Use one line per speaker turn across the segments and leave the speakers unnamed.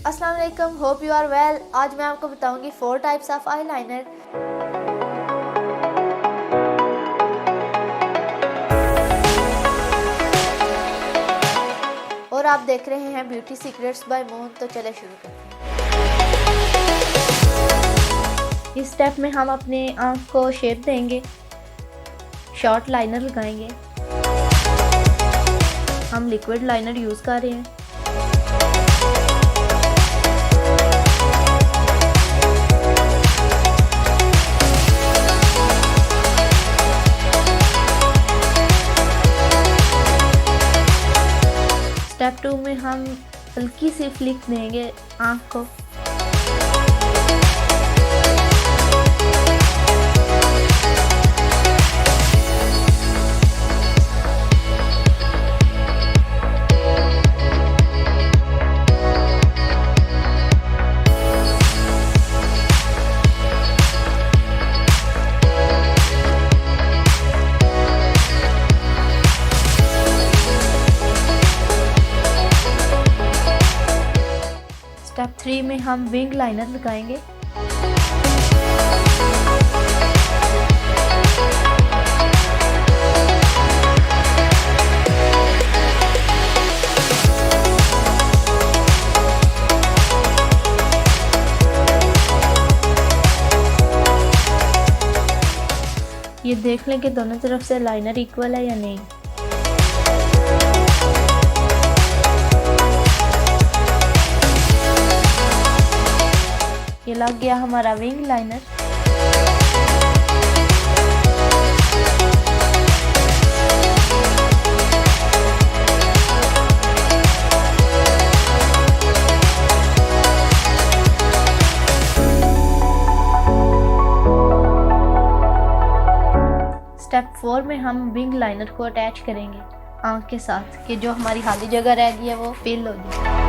अस्सलाम वालेकुम, hope you are well. आज मैं आपको बताऊंगी 4 टाइप्स ऑफ आई लाइनर। और आप देख रहे हैं ब्यूटी सीक्रेट्स बाय मून। तो चले शुरू करते हैं। इस स्टेप में हम अपने आँख को शेप देंगे, शॉर्ट लाइनर लगाएंगे। हम लिक्विड लाइनर यूज़ कर रहे हैं। स्टेप 2 में हम हल्की सी फ्लिक देंगे आँख को। स्टेप 3 में हम विंग लाइनर लगाएंगे। ये देख लें कि दोनों तरफ से लाइनर इक्वल है या नहीं। ये लग गया हमारा विंग लाइनर। स्टेप 4 में हम विंग लाइनर को अटैच करेंगे आँख के साथ कि जो हमारी खाली जगह रह गई है वो फिल हो जाए।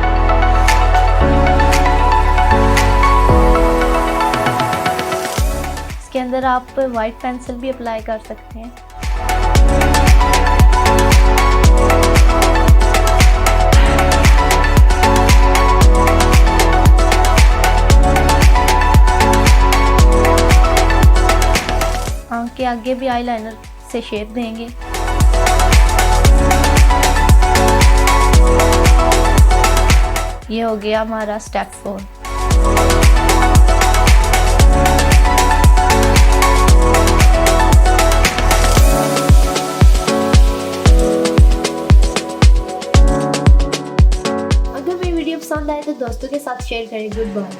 के अंदर आप वाइट पेंसिल भी अप्लाई कर सकते हैं। आँख के आगे भी आईलाइनर से शेप देंगे। ये हो गया हमारा स्टेप 4। पसंद आए तो दोस्तों के साथ शेयर करें। Good bye.